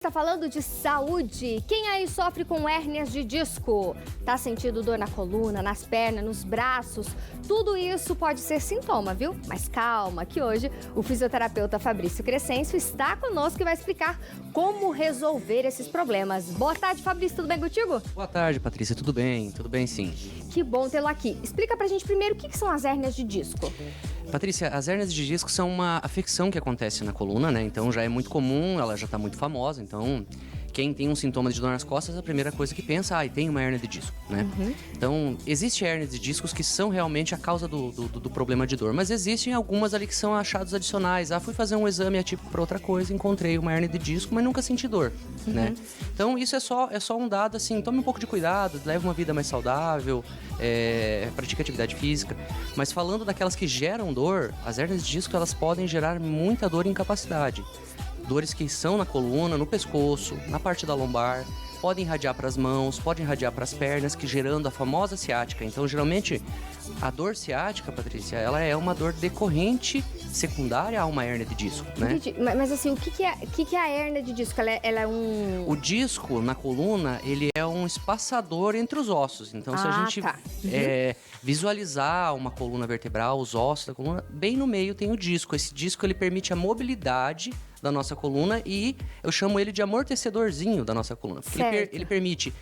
Tá falando de saúde? Quem aí sofre com hérnias de disco? Tá sentindo dor na coluna, nas pernas, nos braços? Tudo isso pode ser sintoma, viu? Mas calma, que hoje o fisioterapeuta Fabrício Crescencio está conosco e vai explicar como resolver esses problemas. Boa tarde, Fabrício, tudo bem contigo? Boa tarde, Patrícia, tudo bem sim. Que bom tê-lo aqui. Explica pra gente primeiro o que são as hérnias de disco. Patrícia, as hérnias de disco são uma afecção que acontece na coluna, né? Então já é muito comum, ela já tá muito famosa. Então, quem tem um sintoma de dor nas costas, a primeira coisa que pensa, tem uma hérnia de disco, né? Então, existe hérnias de discos que são realmente a causa do problema de dor. Mas existem algumas ali que são achados adicionais. Fui fazer um exame atípico para outra coisa, encontrei uma hérnia de disco, mas nunca senti dor, né? Então, isso é só um dado, assim, tome um pouco de cuidado, leve uma vida mais saudável, pratique atividade física. Mas falando daquelas que geram dor, as hérnias de disco, elas podem gerar muita dor e incapacidade. Dores que são na coluna, no pescoço, na parte da lombar, podem irradiar para as mãos, podem irradiar para as pernas, que gerando a famosa ciática. Então, geralmente, a dor ciática, Patrícia, ela é uma dor decorrente secundária a uma hérnia de disco, né? Entendi. Mas assim, o que é a hérnia de disco? Ela é um... O disco na coluna, ele é um espaçador entre os ossos. Então, se a gente visualizar uma coluna vertebral, os ossos da coluna, bem no meio tem o disco. Esse disco, ele permite a mobilidade da nossa coluna e eu chamo ele de amortecedorzinho da nossa coluna. Porque ele permite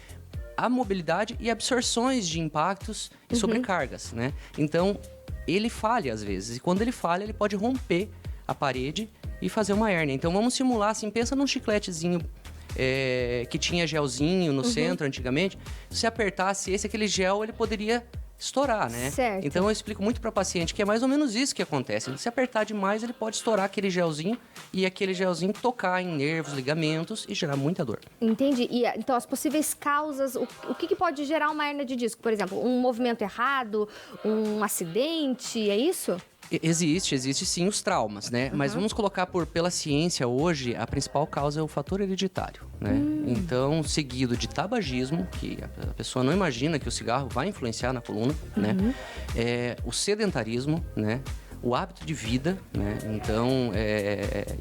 a mobilidade e absorções de impactos e sobrecargas, né? Então, ele falha às vezes. E quando ele falha, ele pode romper a parede e fazer uma hérnia. Então, vamos simular assim, pensa num chicletezinho que tinha gelzinho no centro antigamente. Se apertasse aquele gel, ele poderia estourar, né? Certo. Então eu explico muito para paciente que é mais ou menos isso que acontece. Se apertar demais, ele pode estourar aquele gelzinho e aquele gelzinho tocar em nervos, ligamentos e gerar muita dor. Entendi. E então as possíveis causas, o que pode gerar uma hérnia de disco? Por exemplo, um movimento errado, um acidente, é isso? Existe sim os traumas, né? Mas vamos colocar pela ciência hoje, a principal causa é o fator hereditário, né? Então, seguido de tabagismo, que a pessoa não imagina que o cigarro vai influenciar na coluna, né? O sedentarismo, né? O hábito de vida, né? Então,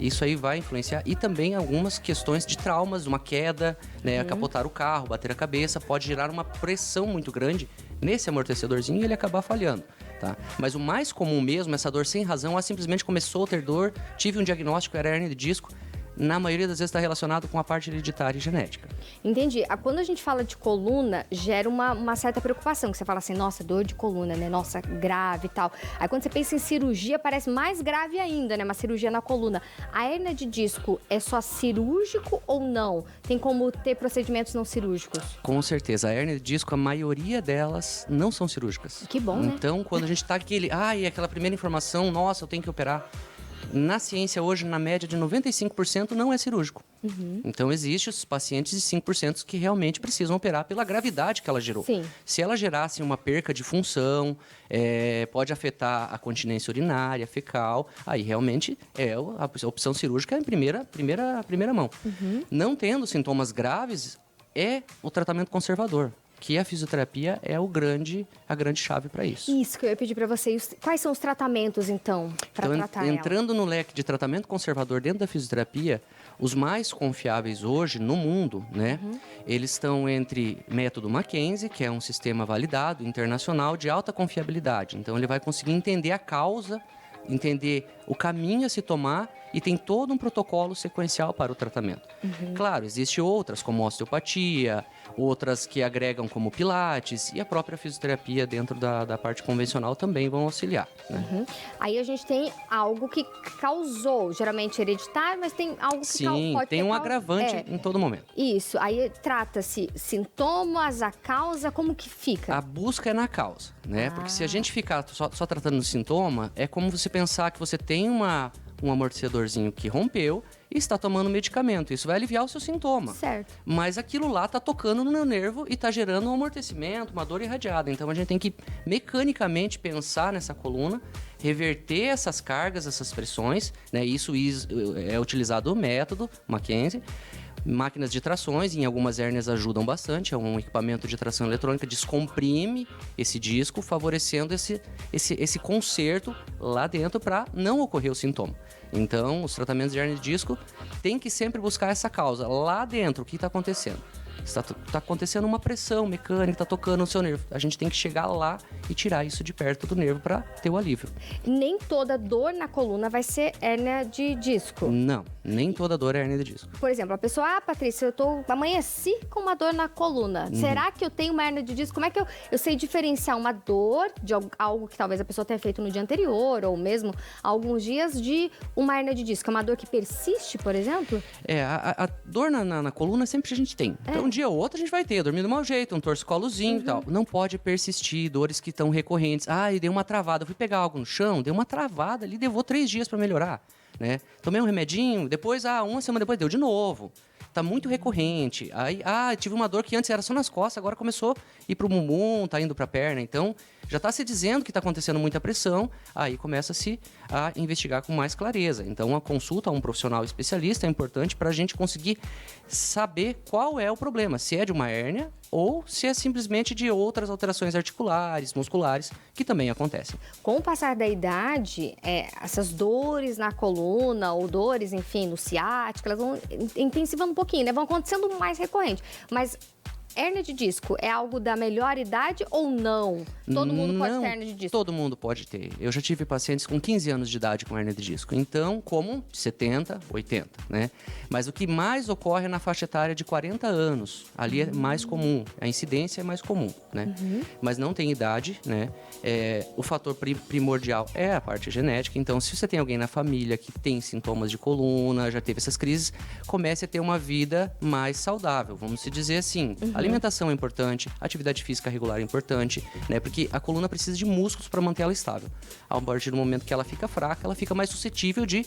isso aí vai influenciar. E também algumas questões de traumas, uma queda, né? Capotar o carro, bater a cabeça, pode gerar uma pressão muito grande nesse amortecedorzinho e ele acabar falhando, tá? Mas o mais comum mesmo, essa dor sem razão, simplesmente começou a ter dor, tive um diagnóstico, era hérnia de disco. Na maioria das vezes está relacionado com a parte hereditária e genética. Entendi. Quando a gente fala de coluna, gera uma certa preocupação, que você fala assim, nossa, dor de coluna, né? Nossa, grave e tal. Aí quando você pensa em cirurgia, parece mais grave ainda, né? Uma cirurgia na coluna. A hérnia de disco é só cirúrgico ou não? Tem como ter procedimentos não cirúrgicos? Com certeza. A hérnia de disco, a maioria delas não são cirúrgicas. Que bom, né? Então, quando a gente tá aquela primeira informação, nossa, eu tenho que operar. Na ciência hoje, na média de 95% não é cirúrgico. Então, existem os pacientes de 5% que realmente precisam operar pela gravidade que ela gerou. Sim. Se ela gerasse uma perca de função, pode afetar a continência urinária, fecal, aí realmente a opção cirúrgica é em primeira mão. Não tendo sintomas graves, é o tratamento conservador, que a fisioterapia é a grande chave para isso. Isso que eu ia pedir para vocês. Quais são os tratamentos, então, para tratar entrando no leque de tratamento conservador dentro da fisioterapia, os mais confiáveis hoje no mundo, né? Eles estão entre método Mackenzie, que é um sistema validado, internacional, de alta confiabilidade. Então, ele vai conseguir entender a causa, entender o caminho a se tomar e tem todo um protocolo sequencial para o tratamento. Claro, existem outras, como osteopatia, outras que agregam como pilates e a própria fisioterapia dentro da parte convencional também vão auxiliar, né? Aí a gente tem algo que causou, geralmente hereditário, mas tem algo que pode tem um agravante em todo momento. Isso, aí trata-se sintomas, a causa, como que fica? A busca é na causa, né? Porque se a gente ficar só tratando o sintoma, é como você pensar que você tem um amortecedorzinho que rompeu e está tomando medicamento. Isso vai aliviar o seu sintoma. Certo. Mas aquilo lá está tocando no meu nervo e está gerando um amortecimento, uma dor irradiada. Então a gente tem que mecanicamente pensar nessa coluna, reverter essas cargas, essas pressões, né? Isso é utilizado o método Mackenzie, Máquinas de trações, em algumas hérnias ajudam bastante. É um equipamento de tração eletrônica, descomprime esse disco, favorecendo esse conserto lá dentro para não ocorrer o sintoma. Então, os tratamentos de hérnia de disco tem que sempre buscar essa causa lá dentro, o que está acontecendo. Está acontecendo uma pressão mecânica, está tocando o seu nervo. A gente tem que chegar lá e tirar isso de perto do nervo para ter o alívio. Nem toda dor na coluna vai ser hérnia de disco. Não, nem toda dor é hérnia de disco. Por exemplo, a pessoa, Patrícia, amanheci com uma dor na coluna. Será que eu tenho uma hérnia de disco? Como é que eu sei diferenciar uma dor de algo que talvez a pessoa tenha feito no dia anterior ou mesmo há alguns dias de uma hérnia de disco? É uma dor que persiste, por exemplo? A dor na coluna sempre a gente tem. Então, um dia ou outro a gente vai ter, dormir do mau jeito, um torcicolozinho e tal. Não pode persistir, dores que estão recorrentes. E deu uma travada, eu fui pegar algo no chão, deu uma travada ali, levou 3 dias para melhorar, né? Tomei um remedinho, depois, uma semana depois deu de novo. Tá muito recorrente. Aí, tive uma dor que antes era só nas costas, agora começou a ir pro bumbum, tá indo pra perna. Então, já tá se dizendo que tá acontecendo muita pressão, aí começa-se a investigar com mais clareza. Então, a consulta a um profissional especialista é importante para a gente conseguir saber qual é o problema, se é de uma hérnia ou se é simplesmente de outras alterações articulares, musculares, que também acontecem. Com o passar da idade, essas dores na coluna ou dores, enfim, no ciático, elas vão intensivando um pouquinho, né? Vão acontecendo mais recorrente. Mas hérnia de disco é algo da melhor idade ou não? Todo mundo pode ter hérnia de disco? Todo mundo pode ter. Eu já tive pacientes com 15 anos de idade com hérnia de disco. Então, como 70, 80, né? Mas o que mais ocorre é na faixa etária de 40 anos. Ali é mais comum. A incidência é mais comum, né? Mas não tem idade, né? O fator primordial é a parte genética. Então, se você tem alguém na família que tem sintomas de coluna, já teve essas crises, comece a ter uma vida mais saudável. Vamos se dizer assim. Alimentação é importante, atividade física regular é importante, né? Porque a coluna precisa de músculos para manter ela estável. A partir do momento que ela fica fraca, ela fica mais suscetível de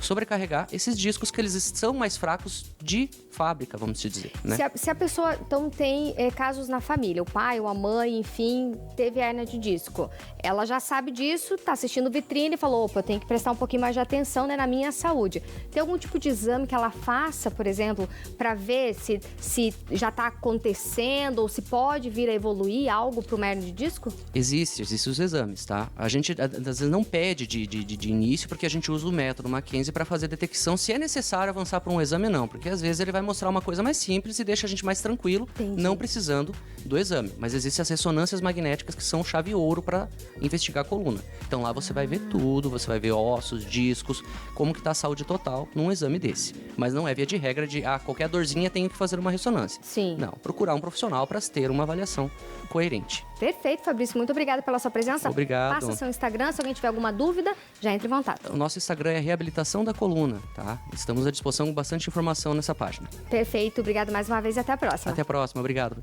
sobrecarregar esses discos que eles são mais fracos de fábrica, vamos dizer, né? Se a pessoa, então, tem casos na família, o pai ou a mãe, enfim, teve hérnia de disco, ela já sabe disso, tá assistindo vitrine e falou, opa, eu tenho que prestar um pouquinho mais de atenção, né, na minha saúde. Tem algum tipo de exame que ela faça, por exemplo, para ver se já tá acontecendo ou se pode vir a evoluir algo para uma hérnia de disco? Existem os exames, tá? A gente, às vezes, não pede de início, porque a gente usa o método Mackenzie para fazer detecção, se é necessário avançar para um exame, não, porque às vezes ele vai mostrar uma coisa mais simples e deixa a gente mais tranquilo, não precisando do exame. Mas existem as ressonâncias magnéticas que são chave ouro para investigar a coluna. Então lá você vai ver tudo, você vai ver ossos, discos, como que tá a saúde total num exame desse. Mas não é via de regra de, qualquer dorzinha tem que fazer uma ressonância. Sim. Não, procurar um profissional para ter uma avaliação coerente. Perfeito, Fabrício. Muito obrigada pela sua presença. Obrigado. Passa seu Instagram, se alguém tiver alguma dúvida, já entre em contato. O nosso Instagram é Reabilitação da Coluna, tá? Estamos à disposição com bastante informação nessa página. Perfeito, obrigado mais uma vez e até a próxima. Até a próxima, obrigado.